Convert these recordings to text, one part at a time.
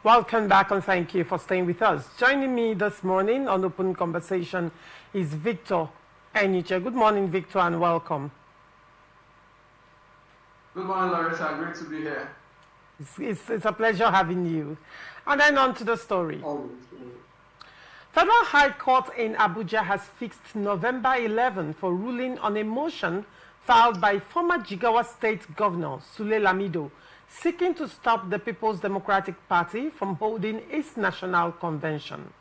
Welcome back and thank you for staying with us. Joining me this morning on Open Conversation is Victor Eniche. Good morning, Victor, and welcome. Good morning, Larissa. Great to be here. It's a pleasure having you. And then on to the story. Always. Federal High Court in Abuja has fixed November 11 for ruling on a motion filed by former Jigawa State Governor Sule Lamido, seeking to stop the People's Democratic Party from holding its national convention.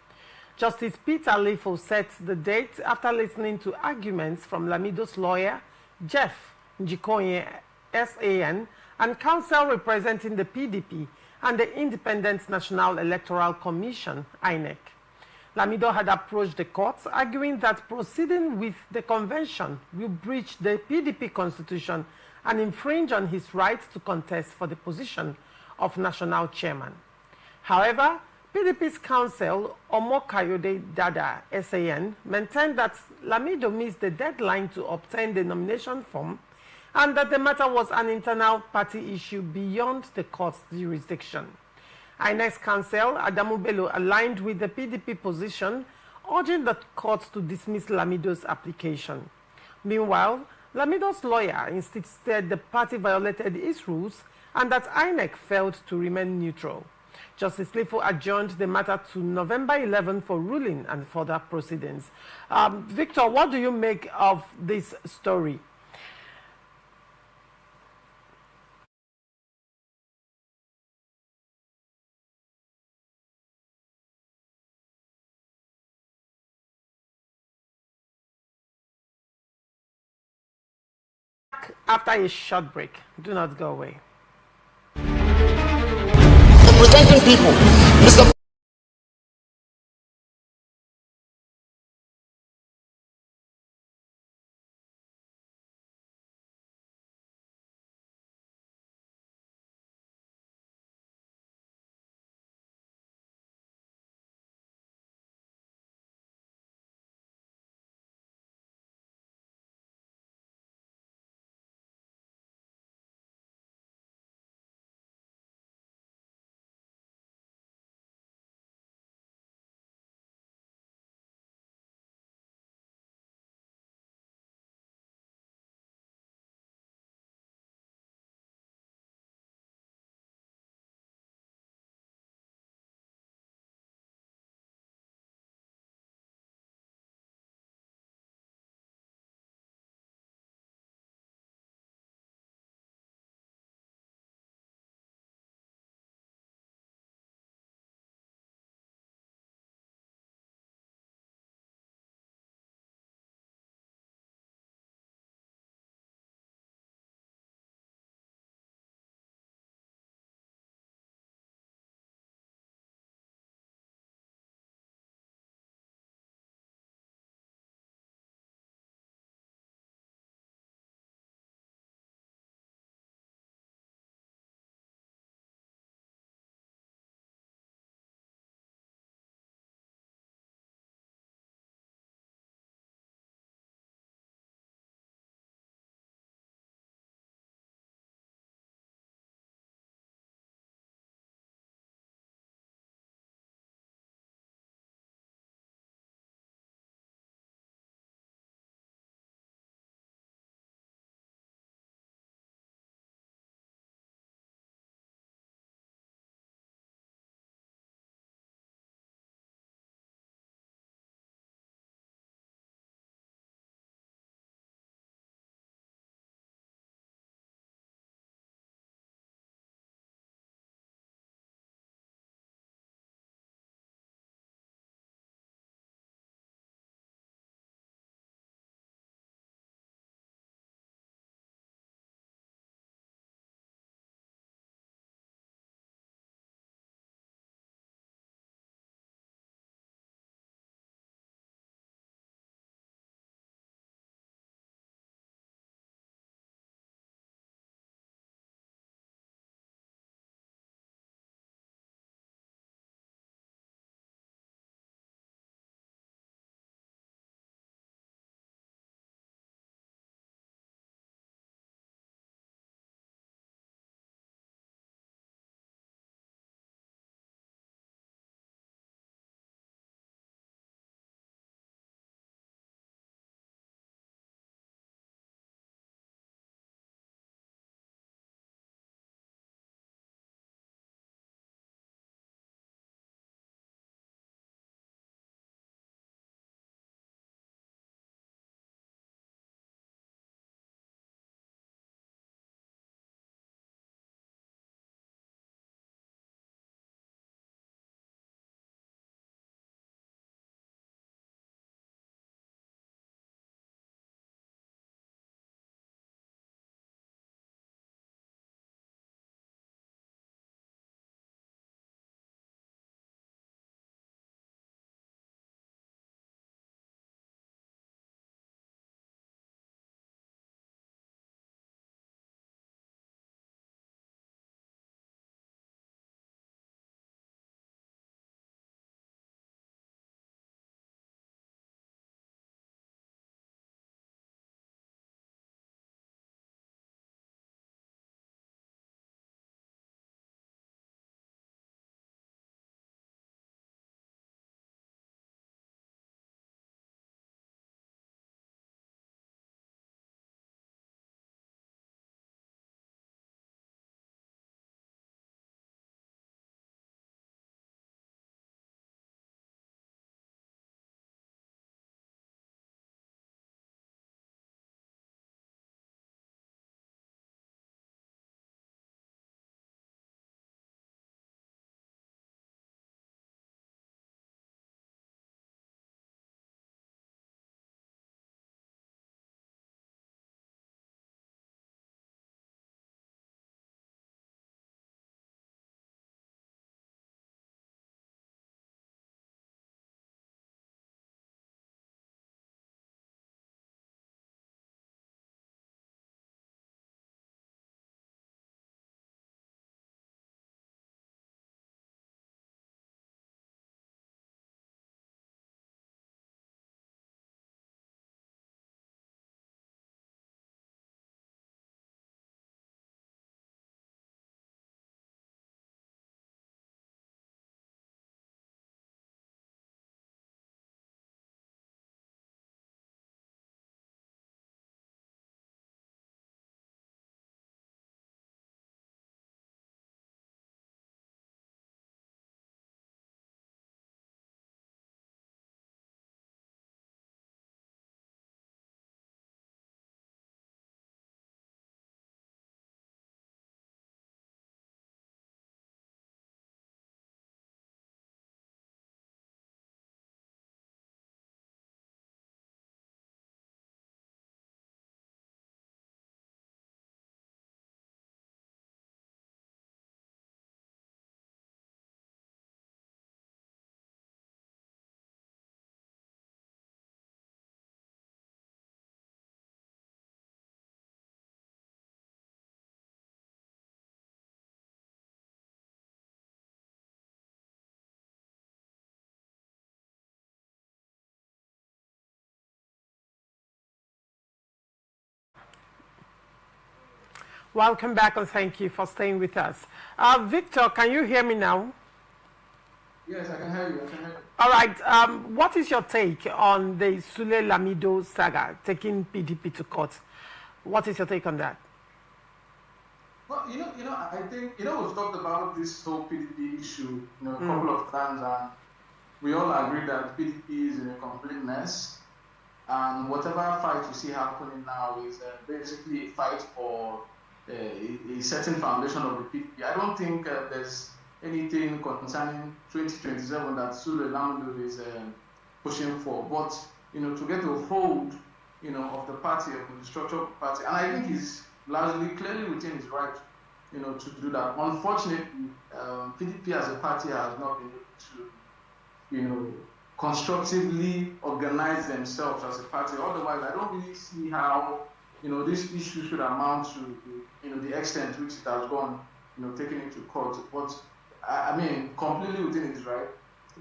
Justice Peter Lefo set the date after listening to arguments from Lamido's lawyer, Jeff Njikoye SAN, and counsel representing the PDP and the Independent National Electoral Commission, INEC. Lamido had approached the court, arguing that proceeding with the convention will breach the PDP constitution and infringe on his right to contest for the position of national chairman. However, PDP's counsel, Omokayode Dada SAN, maintained that Lamido missed the deadline to obtain the nomination form and that the matter was an internal party issue beyond the court's jurisdiction. INEC's counsel, Adamu Bello, aligned with the PDP position, urging the court to dismiss Lamido's application. Meanwhile, Lamido's lawyer insisted the party violated its rules and that INEC failed to remain neutral. Justice Lefo adjourned the matter to November 11 for ruling and further proceedings. Victor, what do you make of this story? After a short break, do not go away. Representing people, Mr. Welcome back and thank you for staying with us. Victor, can you hear me now? Yes, I can hear you. I can hear you. All right. What is your take on the Sule Lamido saga taking PDP to court? What is your take on that? Well, I think, we've talked about this whole PDP issue, a couple of times, and we all agree that PDP is in a complete mess. And whatever fight you see happening now is basically a fight for a certain foundation of the PDP. I don't think there's anything concerning 2027 that Sule Lamido is pushing for. But, to get a hold, of the party, of the structure of the party, and I think he's largely clearly within his right, to do that. Unfortunately, PDP as a party has not been able to, constructively organize themselves as a party. Otherwise, I don't really see how, this issue should amount to, the extent to which it has gone, taken into court. But I mean, completely within his right.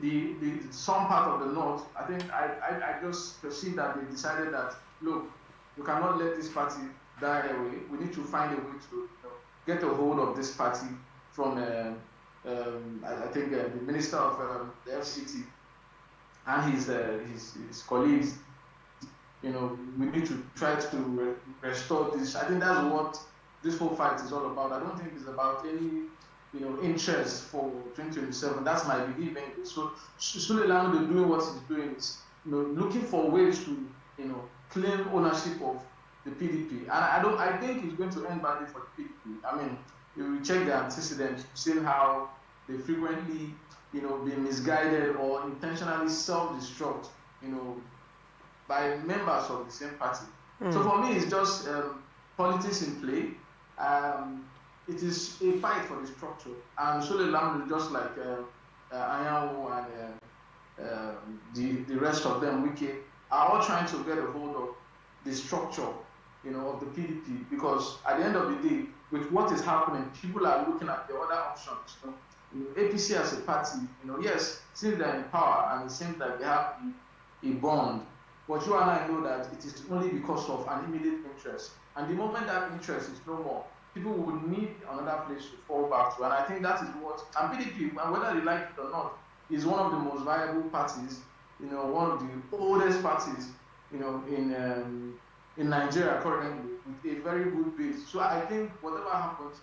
The some part of the North, I think I just perceive that they decided that, look, we cannot let this party die away. We need to find a way to get a hold of this party from, I think, the Minister of the FCT and his colleagues. We need to try to restore this. I think that's what this whole fight is all about. I don't think it's about any interest for 2027. That's my belief anyway. So Sule Lamido doing what he's doing is, looking for ways to, claim ownership of the PDP. And I think it's going to end badly for the PDP. I mean, if you check the antecedents, you've seen how they frequently, been misguided or intentionally self-destruct, by members of the same party. So for me, it's just politics in play. It is a fight for the structure, and Sule Lamido, just like Anyanwu and the rest of them, Wike, are all trying to get a hold of the structure, of the PDP. Because at the end of the day, with what is happening, people are looking at the other options. APC as a party, yes, since they're in power and it seems like they have a bond, but you and I know that it is only because of an immediate interest. And the moment that interest is no more, people would need another place to fall back to. And I think that is what, and PDP, whether they like it or not, is one of the most viable parties, one of the oldest parties, in Nigeria currently, with a very good base. So I think whatever happens,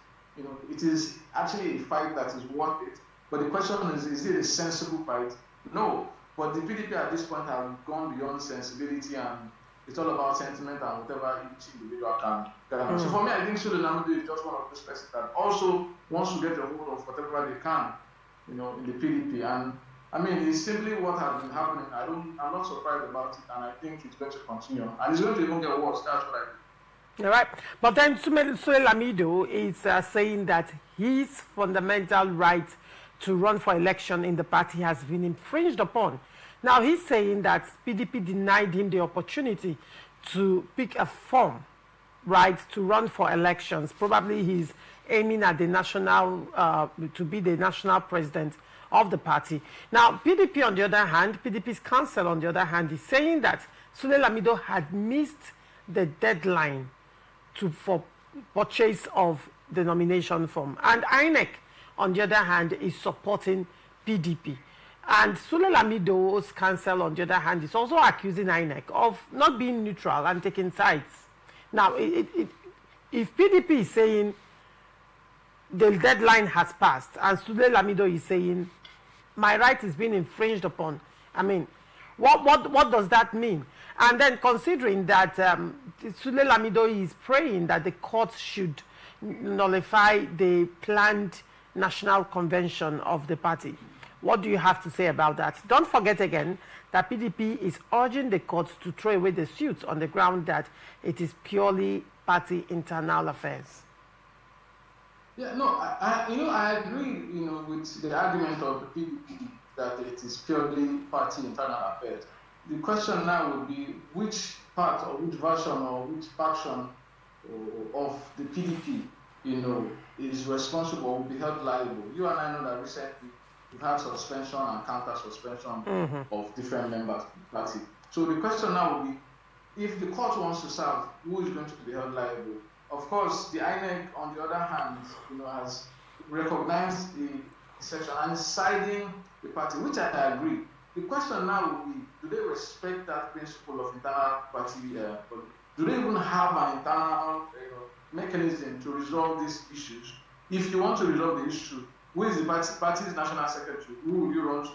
it is actually a fight that is worth it. But the question is it a sensible fight? No. But the PDP at this point have gone beyond sensibility, and it's all about sentiment and whatever each individual can. So for me, I think Sule Lamido is just one of those persons that also wants to get a hold of whatever they can, in the PDP. And I mean, it's simply what has been happening. I'm not surprised about it, and I think it's going to continue. And it's going to even get worse. That's what I think. All right. But then Sule Lamido is saying that his fundamental right to run for election in the party has been infringed upon. Now he's saying that PDP denied him the opportunity to pick a form, right, to run for elections. Probably he's aiming at the national, to be the national president of the party. Now PDP on the other hand, PDP's council on the other hand is saying that Sule Lamido had missed the deadline for purchase of the nomination form. And INEC on the other hand is supporting PDP. And Sule Lamido's council, on the other hand, is also accusing INEC of not being neutral and taking sides. Now, if PDP is saying the deadline has passed, and Sule Lamido is saying my right is being infringed upon, I mean, what does that mean? And then considering that Sule Lamido is praying that the court should nullify the planned national convention of the party. What do you have to say about that? Don't forget again that PDP is urging the court to throw away the suit on the ground that it is purely party internal affairs. Yeah, no, I agree, with the argument of the PDP that it is purely party internal affairs. The question now would be which part or which version or which faction of the PDP, is responsible or will be held liable. You and I know that recently we've had suspension and counter suspension of different members of the party. So the question now would be, if the court wants to serve, who is going to be held liable? of course, the INEC, on the other hand, has recognized the section and is siding the party, which I agree. The question now will be, do they respect that principle of internal party politics? Do they even have an internal mechanism to resolve these issues? If you want to resolve the issue, who is the party's national secretary? Who will you run to?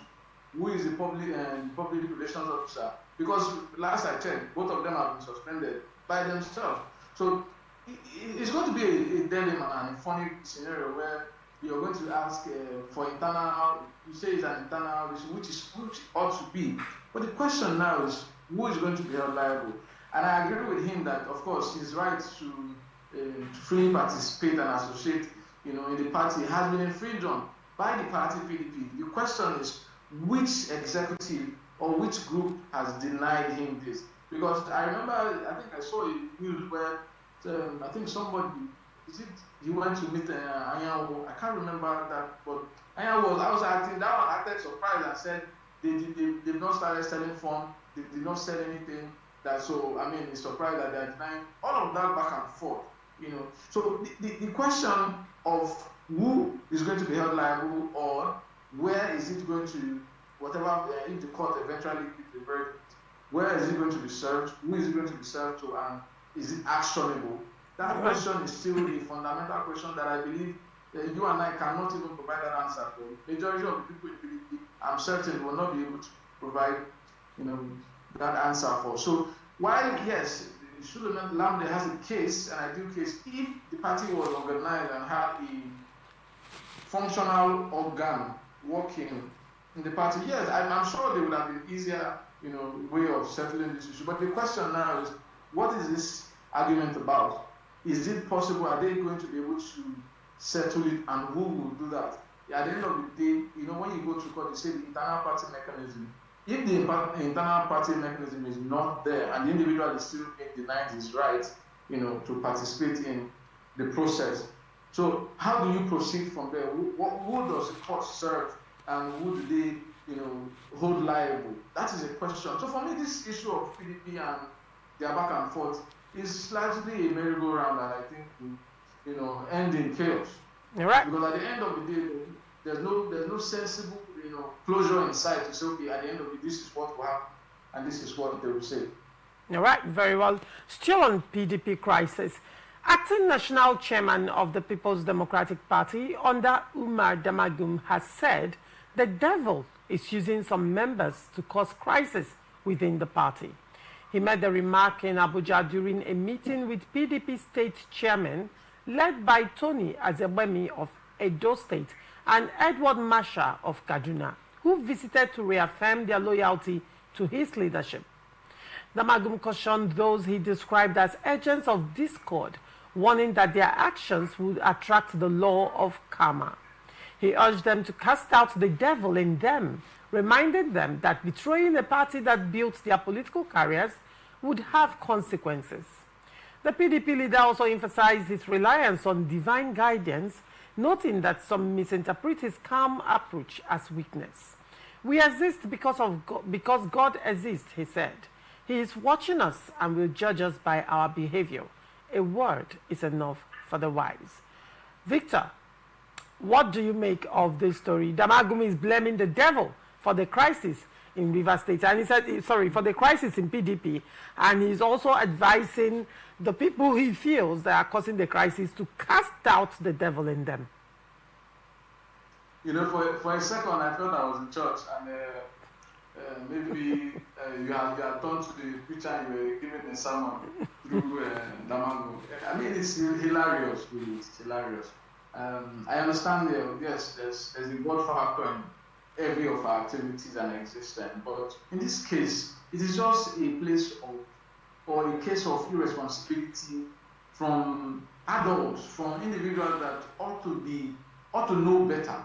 Who is the public relations officer? Because last I checked, both of them have been suspended by themselves. So it's going to be a dilemma and a funny scenario where you're going to ask for internal, you say it's an internal issue, which ought to be. But the question now is, who is going to be held liable? And I agree with him that, of course, his right to freely participate and associate, in the party has been infringed on by the party PDP. The question is, which executive or which group has denied him this? Because I remember, I think I saw a news where I think somebody, he went to meet Anyanwu. I can't remember that, but Anyanwu was acting, that one acted surprised and said they've not started selling form, they did not sell anything. So, I mean, he's surprised that they're denying all of that back and forth, So the question of who is going to be held liable or where is it going to, whatever, if the court eventually gives the verdict, where is it going to be served, who is it going to be served to, and is it actionable? That question is still a fundamental question that I believe you and I cannot even provide that answer for. The majority of the people in PDP, I'm certain, will not be able to provide, that answer for. So while, yes, Suleiman Lamde has a case, an ideal case, if the party was organized and had a functional organ working in the party, yes, I'm sure they would have been easier, way of settling this issue. But the question now is, what is this argument about? Is it possible? Are they going to be able to settle it, and who will do that? At the end of the day, when you go to court, you say the internal party mechanism. If the internal party mechanism is not there, and the individual is still being denied his right, to participate in the process. So how do you proceed from there? Who does the court serve, and who do they, hold liable? That is a question. So for me, this issue of PDP and their back and forth is largely a merry-go-round that I think will, end in chaos. You're right. Because at the end of the day, there's no sensible, closure in sight to say, okay, at the end of it, this is what will happen, and this is what they will say. All right, very well. Still on PDP crisis, acting national chairman of the People's Democratic Party under Umar Damagum has said the devil is using some members to cause crisis within the party. He made the remark in Abuja during a meeting with PDP state chairman led by Tony Azebwemi of Edo State and Edward Masha of Kaduna, who visited to reaffirm their loyalty to his leadership. Damagum cautioned those he described as agents of discord, warning that their actions would attract the law of karma. He urged them to cast out the devil in them, reminding them that betraying a party that built their political careers would have consequences. The PDP leader also emphasized his reliance on divine guidance, noting that some misinterpret his calm approach as weakness. We exist because God exists, he said. He is watching us and will judge us by our behavior. A word is enough for the wise. Victor, what do you make of this story? Damagum is blaming the devil for the crisis in Rivers State, and he said, for the crisis in PDP, and he's also advising the people he feels that are causing the crisis to cast out the devil in them. For a second, I thought I was in church, and maybe you had turned to the preacher and you were giving a sermon through Damagum. I mean, it's hilarious, really. It's hilarious. I understand, yes, there's a God factor in every of our activities and existence, but in this case, it is just a place of, or a case of irresponsibility from adults, from individuals that ought to know better.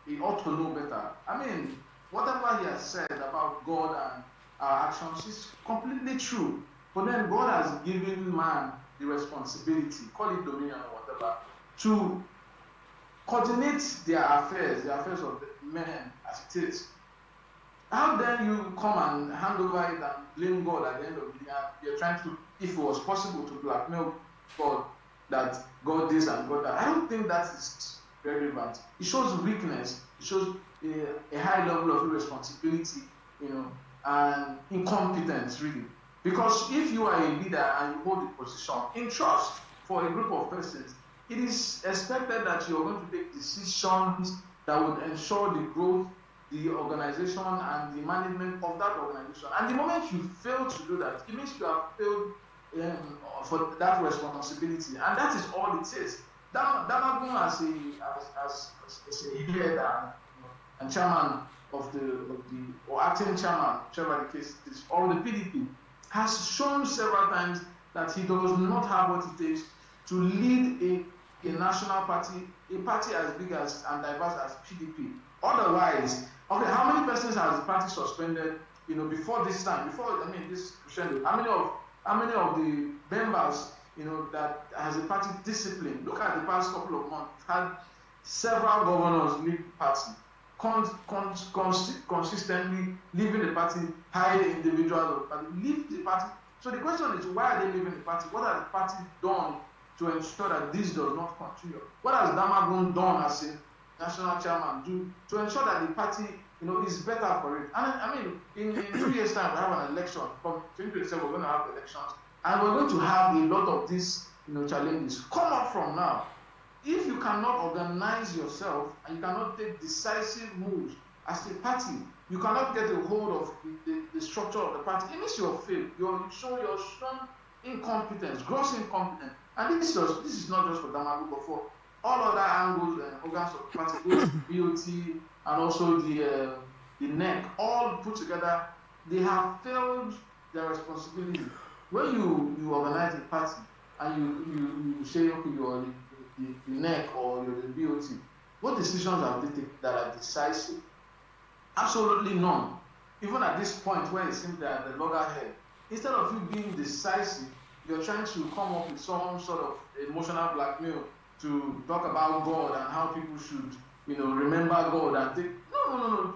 He ought to know better. I mean, whatever he has said about God and our actions is completely true. But then God has given man the responsibility, call it dominion or whatever, to coordinate their affairs of the men as it is. How then you come and hand over it and blame God at the end of the day? You're trying to, if it was possible, to blackmail God that got this and got that. I don't think that is relevant. It shows weakness. It shows a high level of irresponsibility, and incompetence, really. Because if you are a leader and you hold a position in trust for a group of persons, it is expected that you are going to take decisions that would ensure the growth, the organization, and the management of that organization. And the moment you fail to do that, it means you have failed for that responsibility. And that is all it is. Damagun as a head and chairman of the or acting chairman, whichever the case is, or the PDP, has shown several times that he does not have what it takes to lead a national party, a party as big as and diverse as PDP. Otherwise, okay, how many persons has the party suspended? Before this time, this crescendo, how many of the members, that has a party discipline? Look at the past couple of months. We've had several governors leave the party, consistently leaving the party, hired individuals of the party, leave the party. So the question is, why are they leaving the party? What has the party done to ensure that this does not continue? What has Damagun done as a national chairman to ensure that the party, is better for it? And in 2 years' time, we have an election. From 2027, we're going to have elections, and we're going to have a lot of these, challenges. Come up from now. If you cannot organize yourself and you cannot take decisive moves as a party, you cannot get a hold of the structure of the party. It means you're failed. You're shown incompetence, gross incompetence. And this is not just for Damagun, but for all other angles and organs of the party, both BOT and also the NEC, all put together. They have failed their responsibility. When you organize a party and you say, okay, you're the NEC or you're the BOT, what decisions have they taken that are decisive? Absolutely none. Even at this point where it seems that the loggerhead, instead of you being decisive, you're trying to come up with some sort of emotional blackmail to talk about God and how people should, remember God and think, no.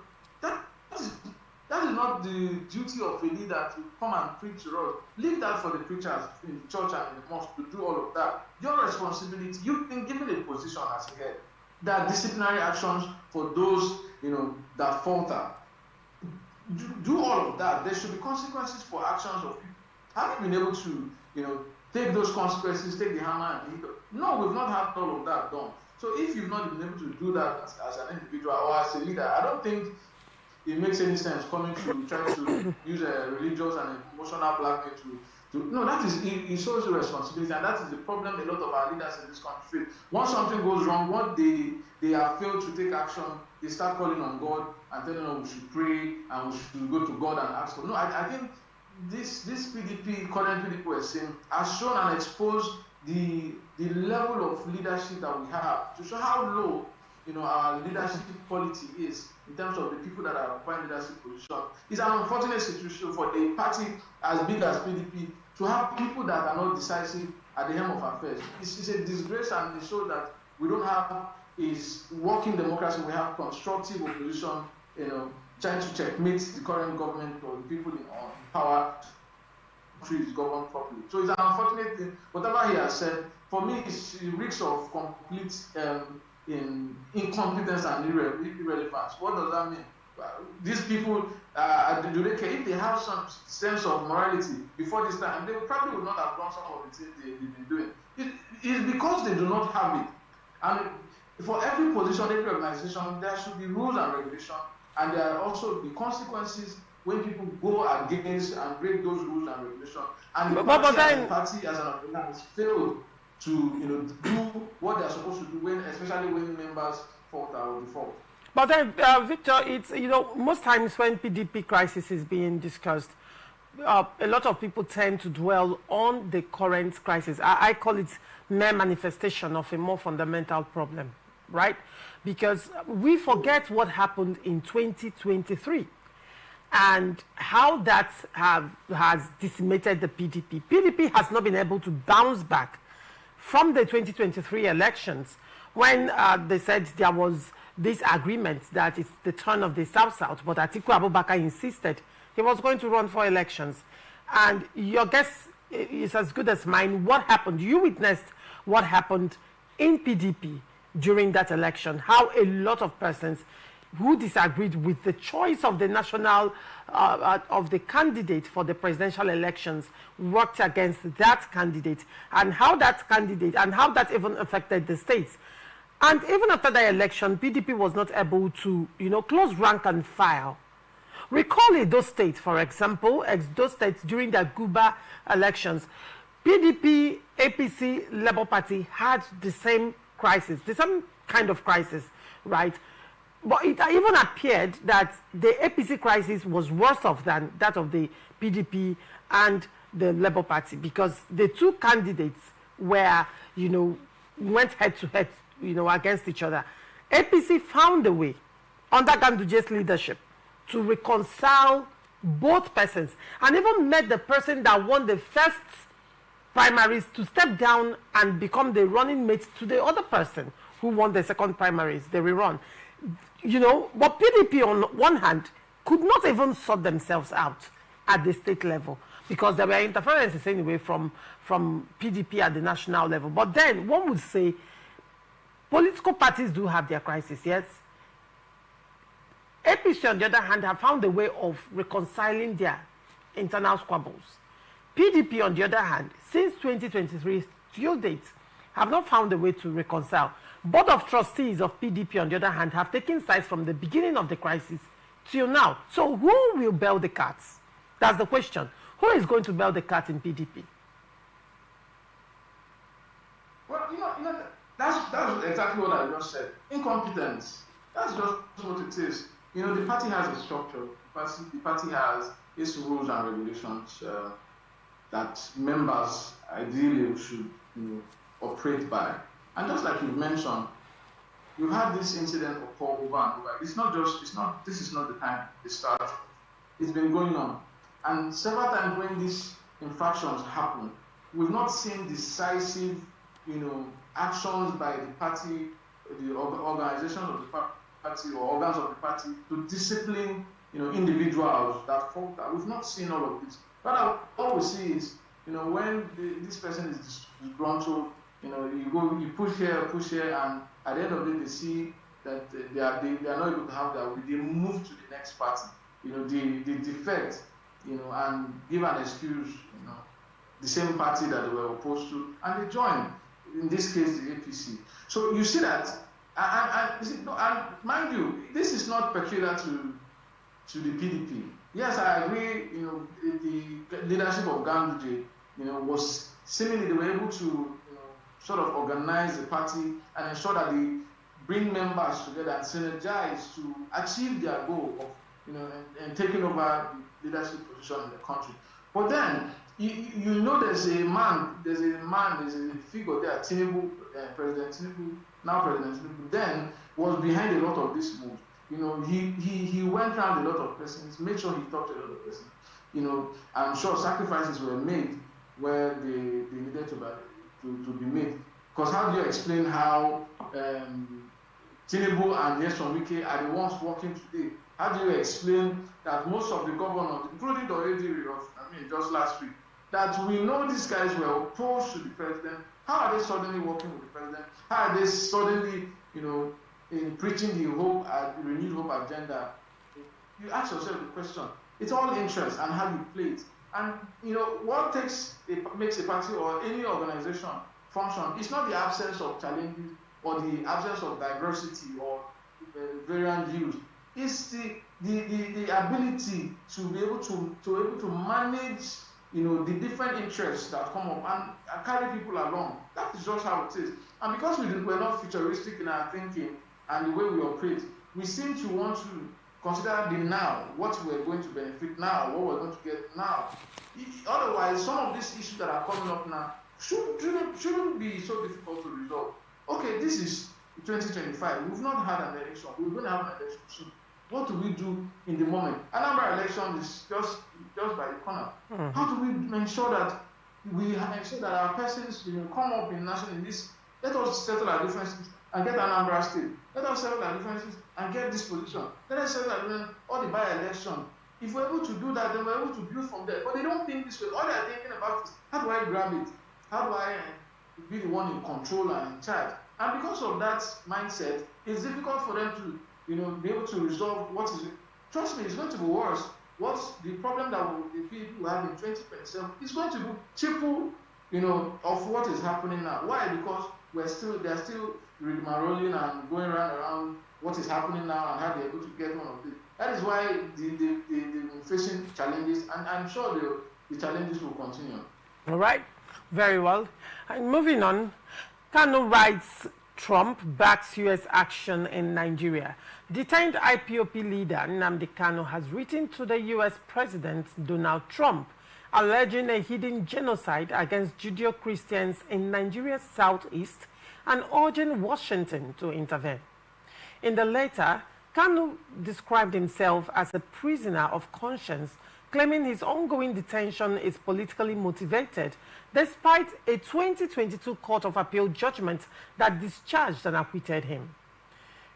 That is not the duty of a leader to come and preach to us. Leave that for the preachers in the church and in the mosque to do all of that. Your responsibility, you've been given a position as a head. There are disciplinary actions for those, that falter. Do all of that. There should be consequences for actions of people. Have you been able to, take those consequences, take the hammer and hit them? No, we've not had all of that done. So if you've not been able to do that as an individual or as a leader, I don't think it makes any sense coming to try to use a religious and emotional blackmail no, that is, it shows the responsibility, and that is the problem a lot of our leaders in this country face. Once something goes wrong, once they have failed to take action, they start calling on God and telling them we should pray and we should go to God and ask for. No, I think this PDP, current PDP we're saying, has shown and exposed the level of leadership that we have, to show how low our leadership quality is in terms of the people that are occupying leadership position. It's an unfortunate situation for a party as big as PDP to have people that are not decisive at the helm of affairs. It's a disgrace, and it shows that we don't have is working democracy. We have constructive opposition, trying to checkmate the current government or the people in power to is governed properly. So it's an unfortunate thing. Whatever he has said, for me, it reeks of complete in incompetence and irrelevance. What does that mean? These people, do they care? If they have some sense of morality before this time, they probably would not have done some of the things they've been doing. It's because they do not have it. And for every position, every organization, there should be rules and regulations, and there are also the consequences when people go against and break those rules and regulations. And the party as an organization has failed to do what they're supposed to do, especially when members falter or default. But then, Victor, it's most times when PDP crisis is being discussed, a lot of people tend to dwell on the current crisis. I call it mere manifestation of a more fundamental problem, right? Because we forget what happened in 2023 and how that has decimated the PDP. PDP has not been able to bounce back from the 2023 elections, when they said there was this agreement that it's the turn of the South-South, but Atiku Abubakar insisted he was going to run for elections. And your guess is as good as mine. What happened? You witnessed what happened in PDP during that election, how a lot of persons who disagreed with the choice of the national of the candidate for the presidential elections worked against that candidate, and how that even affected the states. And even after the election, PDP was not able to, close rank and file. Recall Edo State, for example, those states during the Guba elections, PDP, APC, Labour Party had the same crisis, the same kind of crisis, right? But it even appeared that the APC crisis was worse off than that of the PDP and the Labour Party, because the two candidates were, went head to head, against each other. APC found a way, under Ganduje's leadership, to reconcile both persons, and even made the person that won the first primaries to step down and become the running mate to the other person who won the second primaries, the rerun. But PDP on one hand could not even sort themselves out at the state level, because there were interferences anyway from PDP at the national level. But then one would say political parties do have their crisis, yes. APC, on the other hand, have found a way of reconciling their internal squabbles. PDP, on the other hand, since 2023 till date, have not found a way to reconcile. Board of Trustees of PDP, on the other hand, have taken sides from the beginning of the crisis till now. So who will bail the cats? That's the question. Who is going to bail the cat in PDP? Well, that's exactly what I just said. Incompetence. That's just what it is. The party has a structure. The party has its rules and regulations that members ideally should operate by. And just like you mentioned, you had this incident occur over and over. This is not the time it started. It's been going on. And several times when these infractions happen, we've not seen decisive, actions by the party, the organization of the party or organs of the party to discipline, individuals that fault that. We've not seen all of this. But all we see is, when this person is disgruntled, you push here, and at the end of the day, they see that they are not able to have their way. They move to the next party, they defect, and give an excuse, the same party that they were opposed to, and they join. In this case, the APC. So you see that, and mind you, this is not peculiar to the PDP. Yes, I agree. The leadership of Ganduje, was seemingly they were able to sort of organize the party and ensure that they bring members together and synergize to achieve their goal of and taking over the leadership position in the country. But then there's a figure there, Tinubu, President Tinubu, now President Tinubu, then was behind a lot of this move. He went around a lot of persons, made sure he talked to a lot of persons. I'm sure sacrifices were made where they needed to be made. Because how do you explain how Tinubu and Nyesom Wike are the ones working today? How do you explain that most of the governors, including the Oediri just last week, that we know these guys were opposed to the president? How are they suddenly working with the president? How are they suddenly, in preaching the renewed hope agenda? You ask yourself the question. It's all interest and how you play it. And what makes a party or any organization function, it's not the absence of challenges or the absence of diversity or variant views. It's the ability to be able to manage the different interests that come up and carry people along. That is just how it is. And because we're not futuristic in our thinking and the way we operate, we seem to want to consider the now, what we're going to benefit now, what we're going to get now. Otherwise, some of these issues that are coming up now shouldn't be so difficult to resolve. Okay, this is 2025. We've not had an election. We're going to have an election soon. What do we do in the moment? Another election is just by the corner. Mm-hmm. How do we ensure that our persons come up in national list? Let us settle our differences and get Anambra State. Let us settle our differences and get this position. Let us settle all the by-election. If we're able to do that, then we're able to build from there. But they don't think this way. All they're thinking about is, how do I grab it? How do I be the one in control and in charge. And because of that mindset, it's difficult for them to, be able to resolve what is. Trust me, it's going to be worse. What's the problem that the people have in 2027 is going to be triple, of what is happening now. Why? Because they're still rolling and going around what is happening now and how they're able to get one of it. That is why they're facing challenges, and I'm sure the challenges will continue. All right, very well. And moving on, Kano writes Trump backs U.S. action in Nigeria. Detained IPOP leader Nnamdi Kano has written to the U.S. President Donald Trump, alleging a hidden genocide against Judeo-Christians in Nigeria's southeast and urging Washington to intervene. In the letter, Kano described himself as a prisoner of conscience, claiming his ongoing detention is politically motivated, despite a 2022 Court of Appeal judgment that discharged and acquitted him.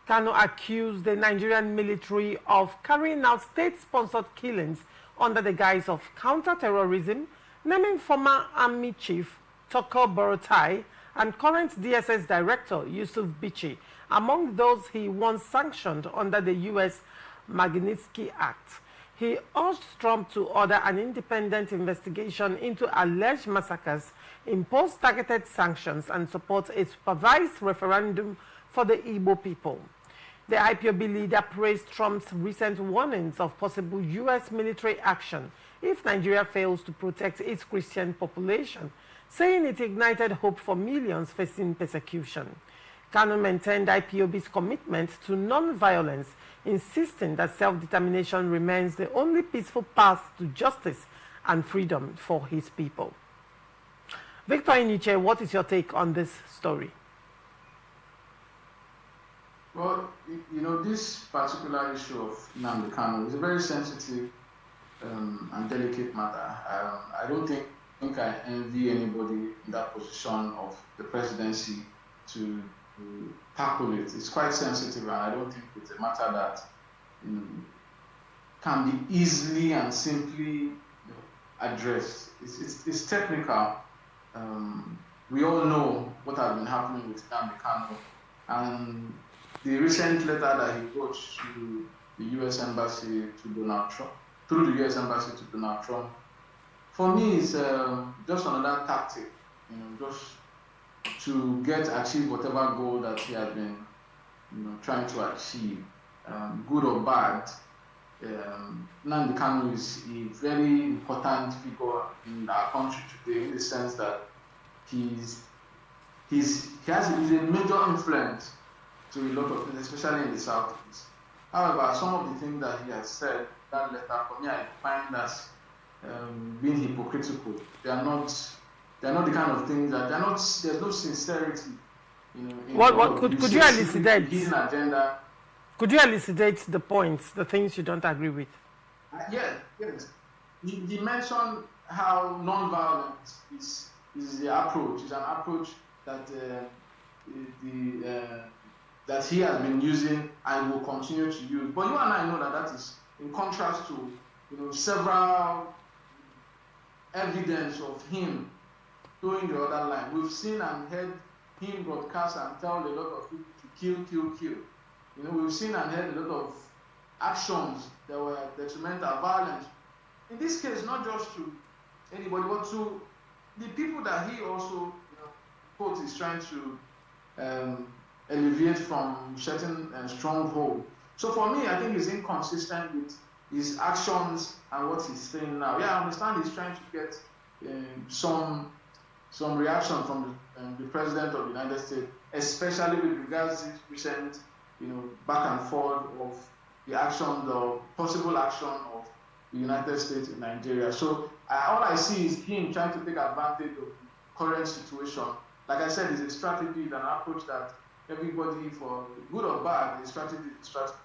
Kano accused the Nigerian military of carrying out state-sponsored killings under the guise of counter-terrorism, naming former Army Chief Toko Borotai and current DSS Director Yusuf Bichi among those he once sanctioned under the U.S. Magnitsky Act. He urged Trump to order an independent investigation into alleged massacres, impose targeted sanctions, and support a supervised referendum for the Igbo people. The IPOB leader praised Trump's recent warnings of possible U.S. military action if Nigeria fails to protect its Christian population, saying it ignited hope for millions facing persecution. Kano maintained IPOB's commitment to non-violence, insisting that self-determination remains the only peaceful path to justice and freedom for his people. Victor Iniche, what is your take on this story? Well, this particular issue of Nnamdi Kanu is a very sensitive and delicate matter. I don't think I envy anybody in that position of the presidency to tackle it. It's quite sensitive, and I don't think it's a matter that can be easily and simply addressed. It's technical. We all know what has been happening with Nnamdi Kanu, and the recent letter that he wrote to the U.S. Embassy to Donald Trump, through the U.S. Embassy to Donald Trump, for me is just another tactic, just to achieve whatever goal that he has been, trying to achieve, good or bad. Nnamdi Kanu is a very important figure in our country today, in the sense that he has a major influence to a lot of things, especially in the Southeast. However, some of the things that he has said, that letter, for me, I find as being hypocritical. They are not the kind of things that there's no sincerity. Could you elucidate? Hidden agenda. Could you elucidate the points, the things you don't agree with? Yes. He mentioned how non-violence is the approach. It's an approach that that he has been using and will continue to use. But you and I know that is in contrast to several evidence of him going the other line. We've seen and heard him broadcast and tell a lot of people to kill. We've seen and heard a lot of actions that were detrimental, violent. In this case, not just to anybody, but to the people that he also, quote, is trying to alleviate from certain stronghold. So for me, I think it's inconsistent with his actions and what he's saying now. Yeah, I understand he's trying to get some reaction from the President of the United States, especially with regards to this recent, back and forth of the action, the possible action of the United States in Nigeria. So all I see is him trying to take advantage of the current situation. Like I said, it's a strategy, an approach that everybody, for good or bad, the strategy.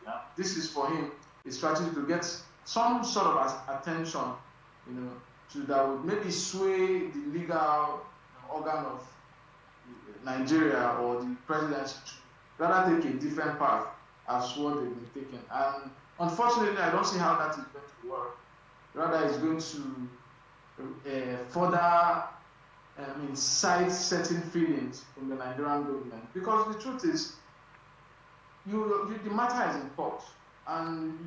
Yeah? This is for him a strategy to get some sort of attention, that would maybe sway the legal organ of Nigeria or the presidency to rather take a different path as what they've been taking. And unfortunately, I don't see how that is going to work. Rather, it's going to further incite certain feelings from the Nigerian government. Because the truth is, the matter is in court, and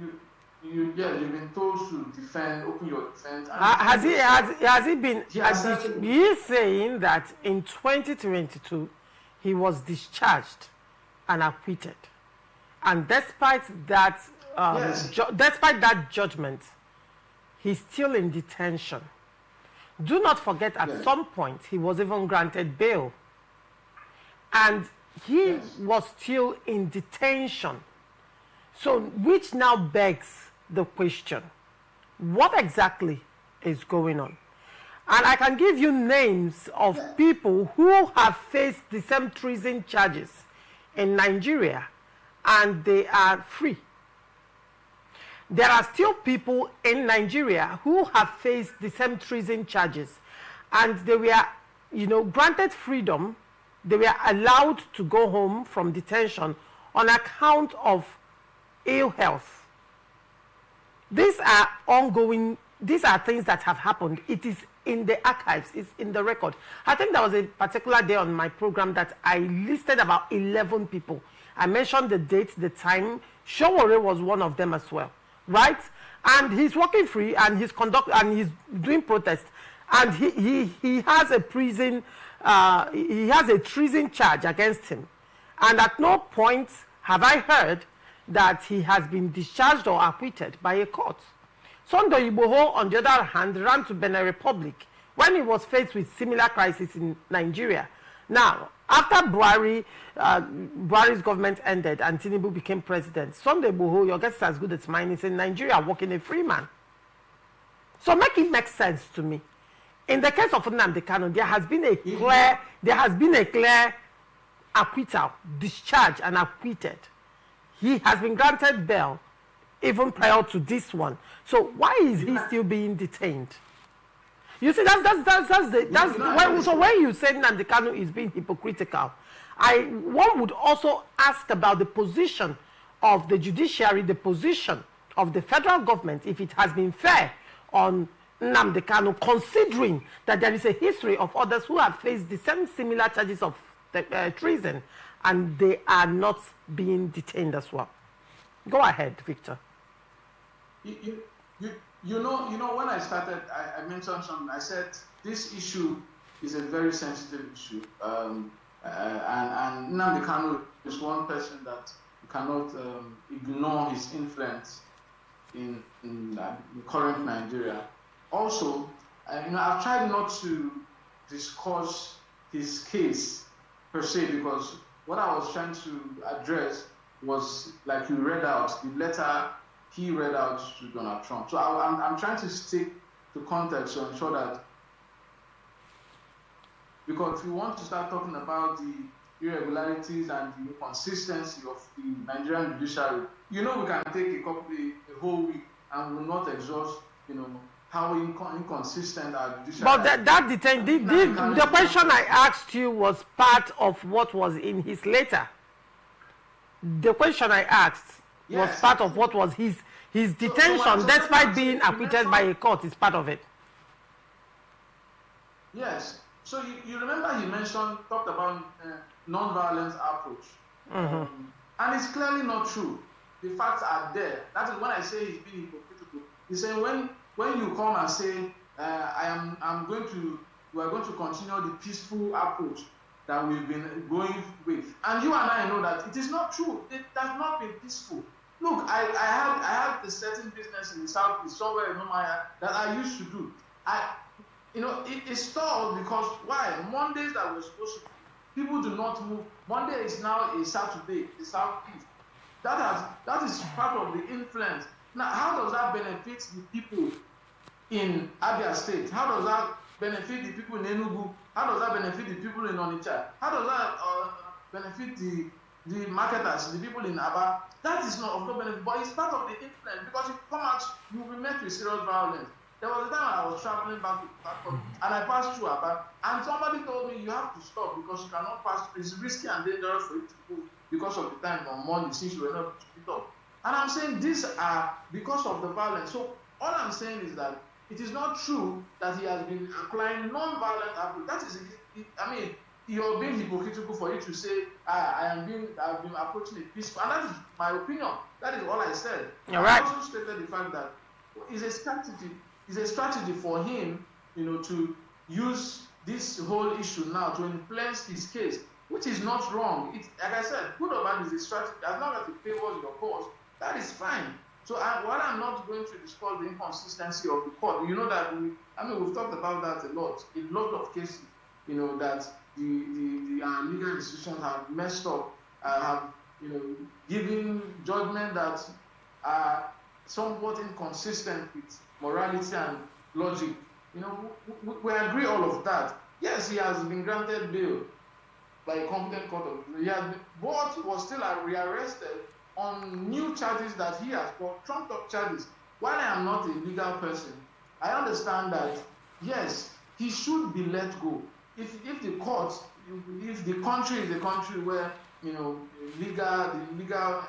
you've been told to defend, open your defense. Has he been? He is saying that in 2022 he was discharged and acquitted, and despite that, despite that judgment, he's still in detention. Do not forget, at some point he was even granted bail, and he was still in detention. So, which now begs the question, what exactly is going on? And I can give you names of people who have faced the same treason charges in Nigeria, and they are free. There are still people in Nigeria who have faced the same treason charges, and they were, granted freedom. They were allowed to go home from detention on account of ill health. These are ongoing, these are things that have happened. It is in the archives, it's in the record. I think there was a particular day on my program that I listed about 11 people. I mentioned the date, the time. Showore was one of them as well, right? And he's walking free, and he's doing protest, and he has a treason charge against him. And at no point have I heard that he has been discharged or acquitted by a court. Sunday Igboho, on the other hand, ran to Benin Republic when he was faced with similar crisis in Nigeria. Now, after Buhari's government ended and Tinubu became president, Sunday Igboho, your guess is as good as mine, is in Nigeria working a free man. So make it make sense to me. In the case of Nnamdi Kanu, there has been a clear acquittal, discharge and acquitted. He has been granted bail even prior to this one. So why is he still being detained? You see, so when you say Nnamdi Kanu is being hypocritical, one would also ask about the position of the judiciary, the position of the federal government, if it has been fair on Nnamdi Kanu, considering that there is a history of others who have faced the same similar charges of treason, and they are not being detained as well. Go ahead, Victor. You know, when I started, I mentioned something. I said this issue is a very sensitive issue, and Nnamdi Kanu is one person that you cannot ignore his influence in current Nigeria. Also, I've tried not to discuss his case per se, because what I was trying to address was, like you read out, the letter he read out to Donald Trump. So I'm trying to stick to context to ensure that, because if you want to start talking about the irregularities and the inconsistency of the Nigerian judiciary, we can take a whole week and will not exhaust, how inconsistent our judiciary. But the question I asked you was part of what was in his letter. The question I asked was part of what was his detention, despite being acquitted by a court, is part of it. Yes. So you remember he talked about non-violence approach. Mm-hmm. And it's clearly not true. The facts are there. That is when I say he's being hypocritical. He's saying when you come and say we are going to continue the peaceful approach that we've been going with, and you and I know that it is not true. It has not been peaceful. Look, I have a certain business in the southeast, somewhere in Umaya, that I used to do. It stalled because why? Mondays that were supposed to, people do not move. Monday is now a Saturday, the southeast. That is part of the influence. Now, how does that benefit the people in Abia State? How does that benefit the people in Enugu? How does that benefit the people in Onitsha? How does that benefit the marketers, the people in Aba? That is not of no benefit, but it's part of the influence, because if you come out, you will be met with serious violence. There was a time I was traveling back home, and I passed through Aba, and somebody told me, you have to stop because you cannot pass. It's risky and dangerous for you to move because of the time on Monday, since you were not to pick up. And I'm saying these are because of the violence. So all I'm saying is that It is not true that he has been applying non-violent approach. That is, I mean, you're being hypocritical for you to say, I've been approaching it peaceful. And that is my opinion. That is all I said. All right. I also stated the fact that it's a strategy for him, to use this whole issue now to influence his case, which is not wrong. Like I said, good or bad is a strategy. As long as it favors your cause, that is fine. So while I'm not going to discuss the inconsistency of the court, you know that we've talked about that a lot of cases, that the legal institutions have messed up, have given judgment that are somewhat inconsistent with morality and logic. We agree all of that. Yes, he has been granted bail by a competent court of law. He has been, but was still rearrested on new charges that he has got, trumped up charges. While I am not a legal person, I understand that yes, he should be let go. If the court, if the country is a country where the legal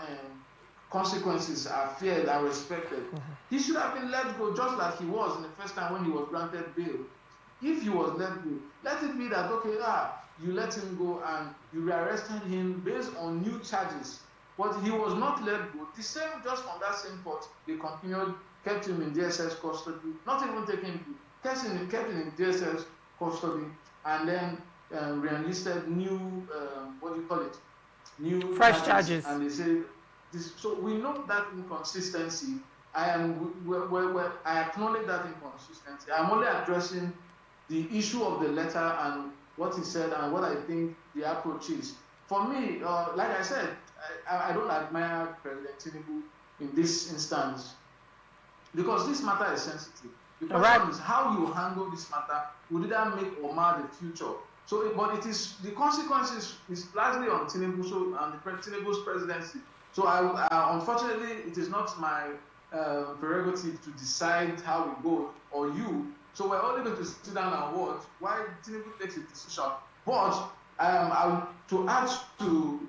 consequences are feared and respected, he should have been let go just like he was in the first time when he was granted bail. If he was let go, let it be that you let him go and you rearrested him based on new charges, but he was not let go. The same, just from that same court, they continued, kept him in DSS custody, not even taking him, kept him in DSS custody, and then re-enlisted new, new fresh charges. And they say this. So we know that inconsistency. I acknowledge that inconsistency. I'm only addressing the issue of the letter and what he said and what I think the approach is. For me, like I said, I don't admire President Tinubu in this instance because this matter is sensitive. The question is how you handle this matter would either make or mar the future. So, but it is the consequences is largely on Tinubu and Tinubu's presidency. So, unfortunately, it is not my prerogative to decide how we go or you. So we're only going to sit down and watch why Tinubu takes a decision. But to add to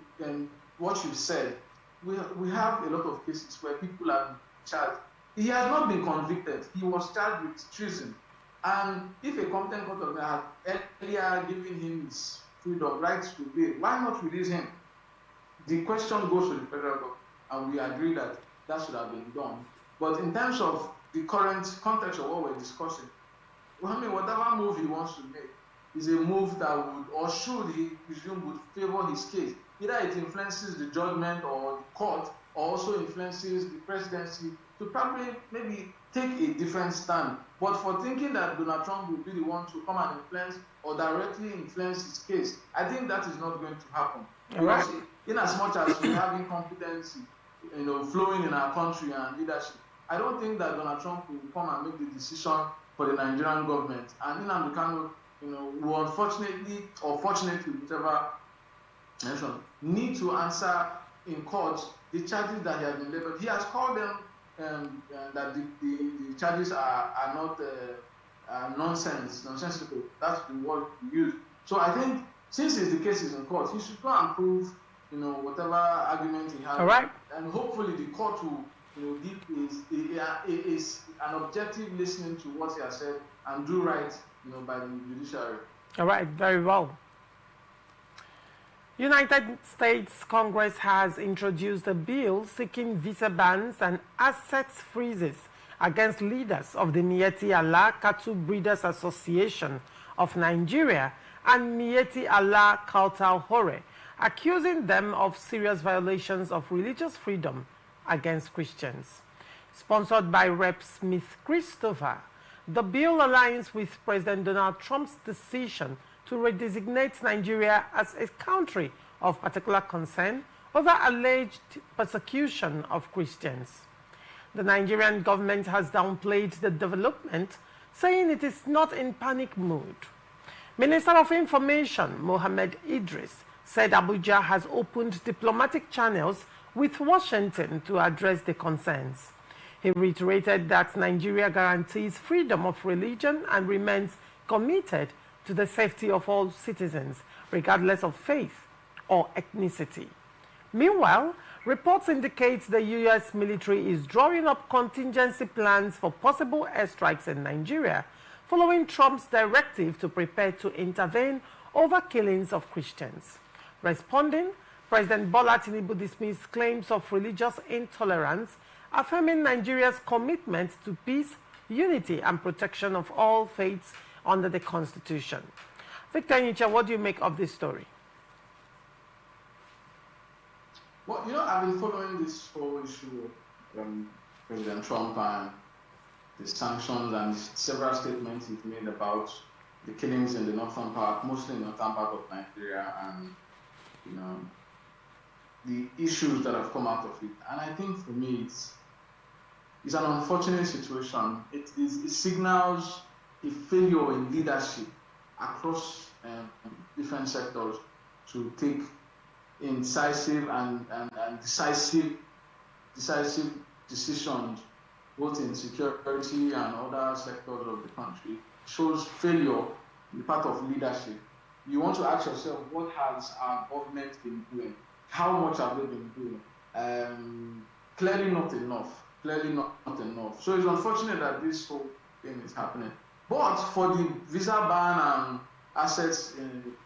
what you said, we have a lot of cases where people have been charged. He has not been convicted. He was charged with treason. And if a competent court of law had earlier given him his freedom, rights to bail, why not release him? The question goes to the federal government, and we agree that that should have been done. But in terms of the current context of what we're discussing, whatever move he wants to make is a move that would, or should he presume, would favor his case. Either it influences the judgment or the court, or also influences the presidency to probably maybe take a different stand. But for thinking that Donald Trump will be the one to come and influence or directly influence his case, I think that is not going to happen. Because in as much as we have incompetency, flowing in our country and leadership, I don't think that Donald Trump will come and make the decision for the Nigerian government. And Nnamdi Kanu, will unfortunately, or fortunately, whichever nation, need to answer in court the charges that he has been labeled. He has called them that the charges are not nonsensical. That's the word he used. So I think since the case is in court, he should go and prove, whatever argument he has. All right. And hopefully the court will, is an objective listening to what he has said and do right, by the judiciary. All right, very well. United States Congress has introduced a bill seeking visa bans and assets freezes against leaders of the Miyetti Allah Cattle Breeders Association of Nigeria and Miyetti Allah Kautal Hore, accusing them of serious violations of religious freedom against Christians. Sponsored by Rep. Smith Christopher, the bill aligns with President Donald Trump's decision to redesignate Nigeria as a country of particular concern over alleged persecution of Christians. The Nigerian government has downplayed the development, saying it is not in panic mood. Minister of Information Mohammed Idris said Abuja has opened diplomatic channels with Washington to address the concerns. He reiterated that Nigeria guarantees freedom of religion and remains committed to the safety of all citizens, regardless of faith or ethnicity. Meanwhile, Reports indicate the U.S. military is drawing up contingency plans for possible airstrikes in Nigeria, following Trump's directive to prepare to intervene over killings of Christians. Responding, President Bola Tinubu dismissed claims of religious intolerance, affirming Nigeria's commitment to peace, unity, and protection of all faiths under the Constitution. Victor Nyicha, what do you make of this story? Well, I've been following this whole issue of President Trump and the sanctions and several statements he's made about the killings in the northern part, mostly in the northern part of Nigeria, and the issues that have come out of it. And I think for me, it's an unfortunate situation. It signals a failure in leadership across different sectors to take incisive and decisive decisions, both in security and other sectors of the country. Shows failure on the part of leadership. You want to ask yourself, what has our government been doing? How much have they been doing? Clearly not enough. So it's unfortunate that this whole thing is happening. But for the visa ban and assets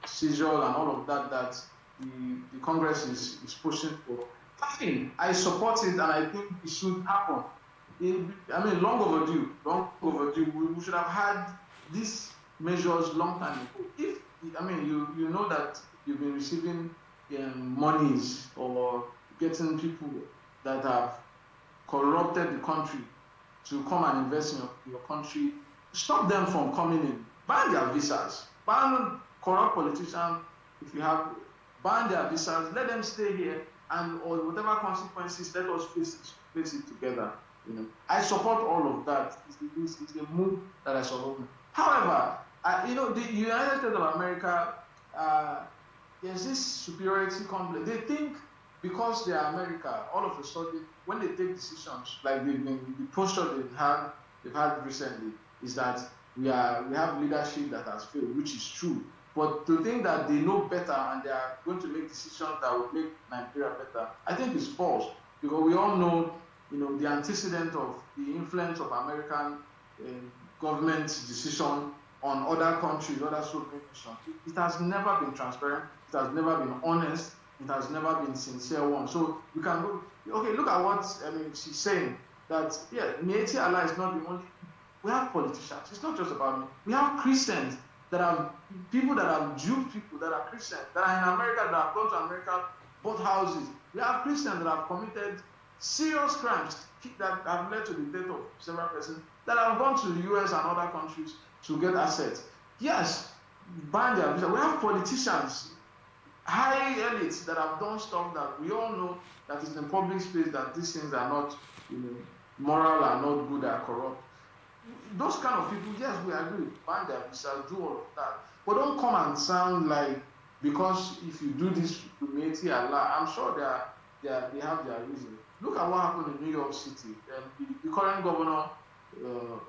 seizure and all of that the Congress is pushing for, fine, I support it, and I think it should happen. Long overdue. We should have had these measures long time ago. If you know that you've been receiving monies or getting people that have corrupted the country to come and invest in your country, stop them from coming in. Ban their visas. Ban corrupt politicians if you have. Ban their visas. Let them stay here, and or whatever consequences, let us face it together. I support all of that. It's a move that I support. However, the United States of America, there's this superiority complex. They think because they are America, all of a sudden, when they take decisions, like the posture they've had recently, is that we have leadership that has failed, which is true. But to think that they know better and they are going to make decisions that will make Nigeria better, I think is false. Because we all know, the antecedent of the influence of American government decision on other countries, other sovereign nations. It has never been transparent. It has never been honest. It has never been sincere one. So we can go, okay, look at what she's saying, that, Mieti Allah is not the only. We have politicians. It's not just about me. We have Christians that are people that are Jewish people that are Christians, that are in America, that have gone to America, bought houses. We have Christians that have committed serious crimes that have led to the death of several persons, that have gone to the US and other countries to get assets. Yes, ban their visa. We have politicians, high elites that have done stuff that we all know that is in public space, that these things are not moral, are not good, are corrupt. Those kind of people, yes, we agree, ban their visa, do all of that. But don't come and sound like, because if you do this to Mieti Allah, I'm sure they have their reason. Look at what happened in New York City. The current governor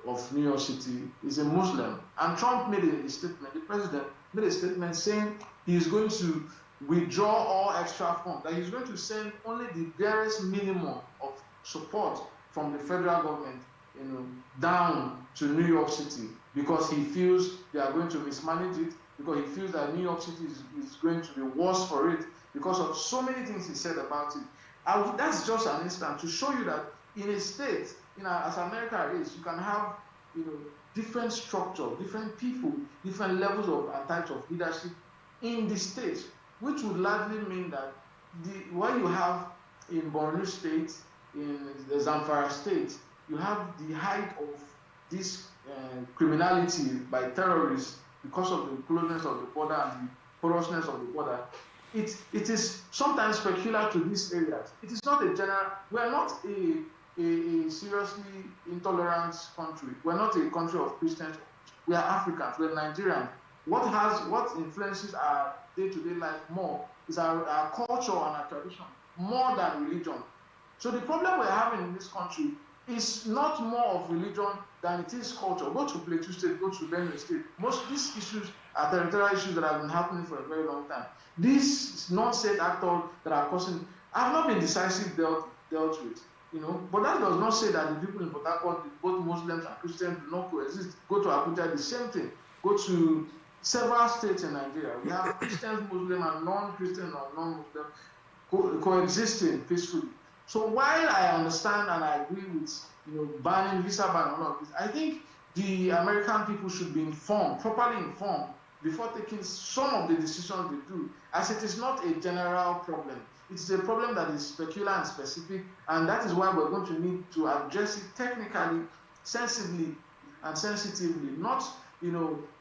of New York City is a Muslim, and Trump made a statement. The president made a statement saying he is going to withdraw all extra funds, that he's going to send only the barest minimum of support from the federal government, down to New York City, because he feels they are going to mismanage it, because he feels that New York City is going to be worse for it, because of so many things he said about it. That's just an instance to show you that in a state, as America is, you can have, different structure, different people, different levels of and types of leadership in the state, which would largely mean that what you have in Borno State, in the Zamfara State, you have the height of this criminality by terrorists because of the closeness of the border and the porousness of the border. It is sometimes peculiar to these areas. It is not a general. We are not a seriously intolerant country. We are not a country of Christians. We are Africans. We are Nigerians. What influences our day-to-day life more is our culture and our tradition more than religion. So the problem we're having in this country is not more of religion than it is culture. Go to Plateau State, go to Benue State. Most of these issues are territorial issues that have been happening for a very long time. These non-state actors that are causing have not been decisive dealt with, but that does not say that the people in Port Harcourt, both Muslims and Christians, do not coexist. Go to Abuja, the same thing. Go to several states in Nigeria. We have Christians, Muslim, and non-Christian or non-Muslim coexisting peacefully. So while I understand and I agree with banning visa ban and all of this, I think the American people should be informed, properly informed, before taking some of the decisions they do, as it is not a general problem. It's a problem that is peculiar and specific, and that is why we're going to need to address it technically, sensibly, and sensitively. Not, the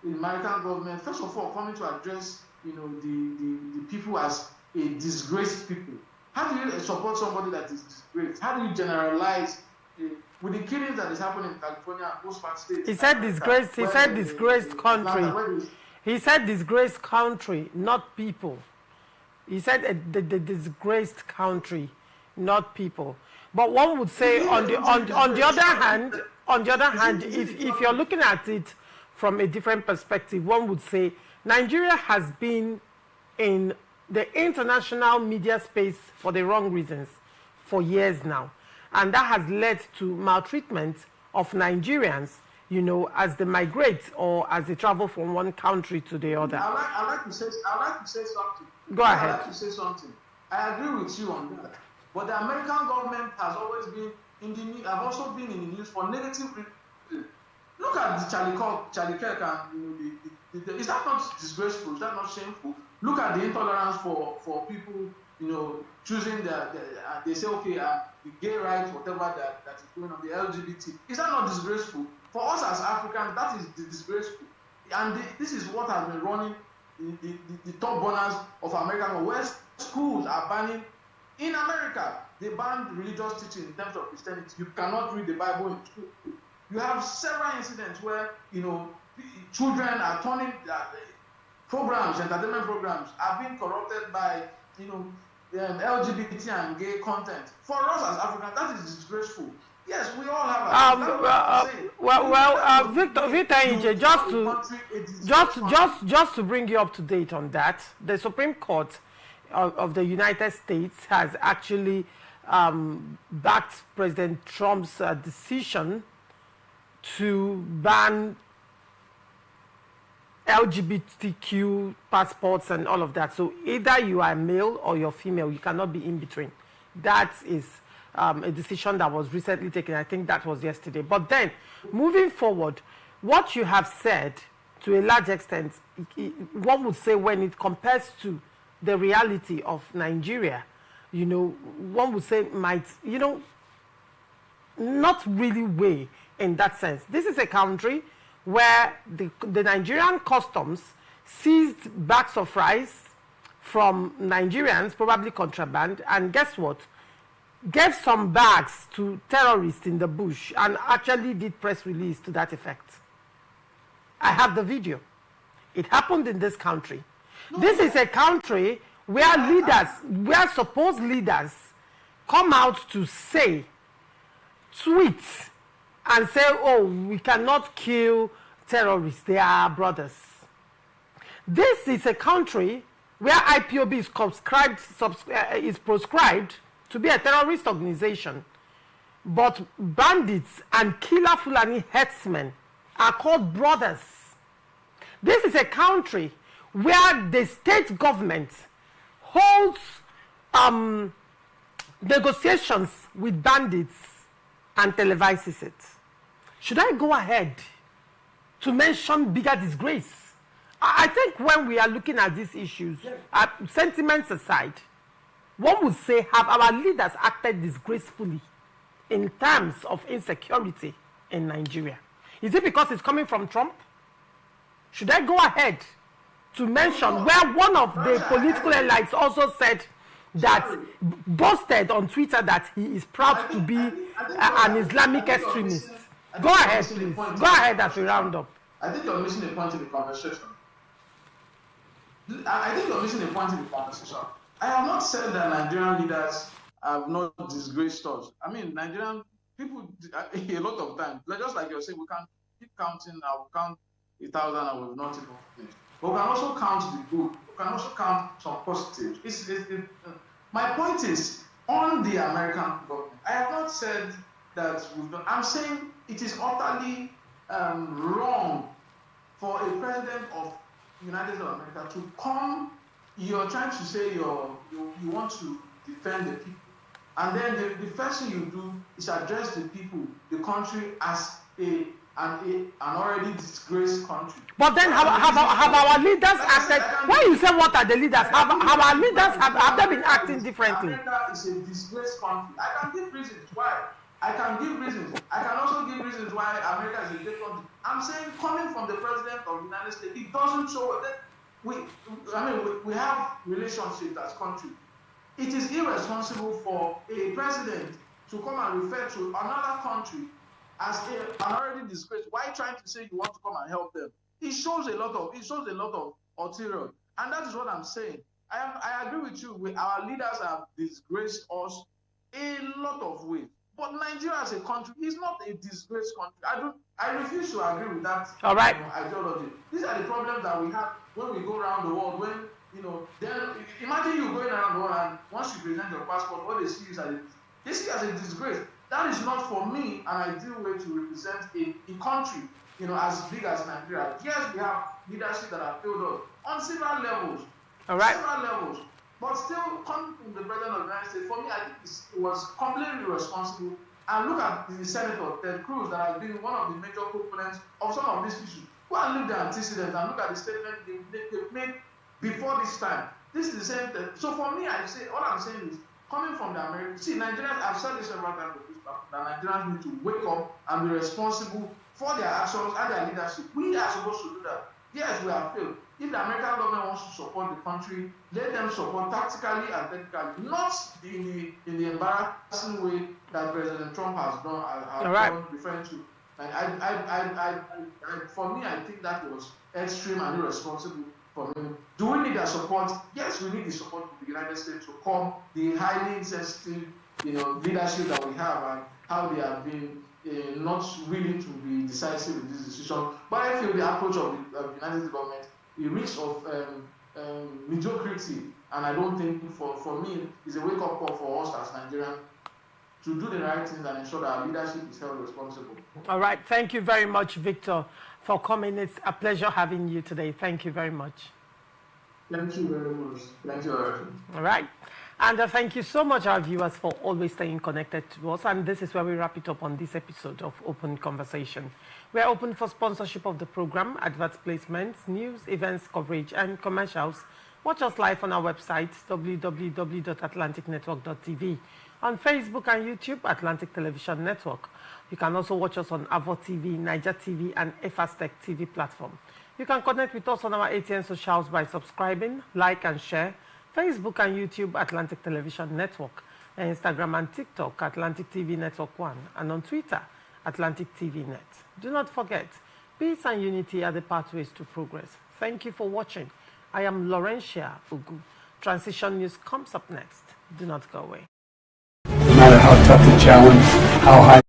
American government, first of all, coming to address, the people as a disgraced people. How do you support somebody that is disgraced? How do you generalize with the killings that is happening in California and most part states? He said disgraced. He said disgraced country. He said disgraced country, not people. He said the disgraced country, not people. But one would say, on the other hand, if you're looking at it from a different perspective, one would say Nigeria has been in the international media space for the wrong reasons for years now, and that has led to maltreatment of Nigerians, as they migrate or as they travel from one country to the other. I'd like to say something. Go ahead. I'd like to say something. I agree with you on that. But the American government has always been in the news. I've also been in the news for negative reasons. Look at the Charlie Kirk and is that not disgraceful? Is that not shameful? Look at the intolerance for people, choosing they say, okay, the gay rights, whatever that is going on, the LGBT. Is that not disgraceful? For us as Africans, that is disgraceful. And this is what has been running the top burners of America, where schools are banning. In America, they banned religious teaching in terms of Christianity. You cannot read the Bible in school. You have several incidents where, children are turning programs, entertainment programs, are being corrupted by, LGBT and gay content. For us as Africans, that is disgraceful. Yes, we all have. Victor Ije, just to bring you up to date on that, the Supreme Court of the United States has actually backed President Trump's decision to ban LGBTQ passports and all of that. So either you are male or you're female, you cannot be in between. That is a decision that was recently taken. I think that was yesterday. But then, moving forward, what you have said, to a large extent, one would say when it compares to the reality of Nigeria, one would say might, not really weigh in that sense. This is a country where the Nigerian customs seized bags of rice from Nigerians, probably contraband, and guess what? Gave some bags to terrorists in the bush and actually did press release to that effect. I have the video. It happened in this country. This is a country where supposed leaders come out to say, tweet, and say, oh, we cannot kill terrorists, they are our brothers. This is a country where IPOB is proscribed to be a terrorist organization, but bandits and killer Fulani herdsmen are called brothers. This is a country where the state government holds negotiations with bandits and televises it. Should I go ahead to mention bigger disgrace? I think when we are looking at these issues, sentiments aside, one would say, have our leaders acted disgracefully in terms of insecurity in Nigeria? Is it because it's coming from Trump? Should I go ahead to mention where one of the political elites also said that, boasted on Twitter that he is proud to be an Islamic extremist? Go ahead, please. Go ahead as we round up. I think you're missing a point in the conversation. I have not said that Nigerian leaders have not disgraced us. I mean, Nigerian people, a lot of times, just like you're saying, we can keep counting, I will count 1,000 and we've not even finished. But we can also count the good. We can also count some positives. My point is, on the American government. I have not said that we've done. I'm saying it is utterly wrong for a president of the United States of America to come. You're trying to say you want to defend the people, and then the first thing you do is address the people, the country, as an already disgraced country. But then have our leaders acted? When you say what are the leaders, have our leaders have they been acting differently? America is a disgraced country. I can give reasons why. I can also give reasons why America is a great country. I'm saying, coming from the president of the United States, it doesn't show that we have relationships as country. It is irresponsible for a president to come and refer to another country as an already disgraced. Why trying to say you want to come and help them? It shows a lot of ulterior, and that is what I'm saying. I agree with you. Our leaders have disgraced us a lot of ways. But Nigeria as a country is not a disgraced country. I refuse to agree with that ideology. These are the problems that we have when we go around the world. When then imagine you going around the world and once you present your passport, what they see is as a disgrace. That is not for me an ideal way to represent a country, as big as Nigeria. Yes, we have leadership that have failed us on several levels. Several levels. But still, coming from the president of the United States, for me, I think it was completely irresponsible. And look at the Senator Ted Cruz, that has been one of the major proponents of some of these issues. Go and look at the antecedents and look at the statement they made before this time. This is the same thing. So for me, all I'm saying is, coming from the Americans, see, Nigerians, I've said this several times, that Nigerians need to wake up and be responsible for their actions and their leadership. We are supposed to do that. Yes, we have failed. If the American government wants to support the country, let them support tactically and technically, not in the embarrassing way that President Trump has done, referring to. And for me, I think that was extreme and irresponsible for me. Do we need their support? Yes, we need the support of the United States to calm the highly sensitive, leadership that we have, and how they have been not willing to be decisive in this decision. But I feel the approach of the United States government, a risk of mediocrity, and I don't think for me is a wake-up call for us as Nigerians to do the right things and ensure that our leadership is held responsible. All right. Thank you very much, Victor, for coming. It's a pleasure having you today. Thank you very much. Thank you very much. Thank you, Arthur. All right. And thank you so much, our viewers, for always staying connected to us. And this is where we wrap it up on this episode of Open Conversation. We are open for sponsorship of the program, advert placements, news, events coverage, and commercials. Watch us live on our website, www.atlanticnetwork.tv. On Facebook and YouTube, Atlantic Television Network. You can also watch us on Avo TV, Niger TV, and Efastech TV platform. You can connect with us on our ATN socials by subscribing, like, and share. Facebook and YouTube, Atlantic Television Network. And Instagram and TikTok, Atlantic TV Network 1. And on Twitter, Atlantic TV Net. Do not forget, peace and unity are the pathways to progress. Thank you for watching. I am Laurentia Ugu. Transition News comes up next. Do not go away. No matter how tough the challenge, how high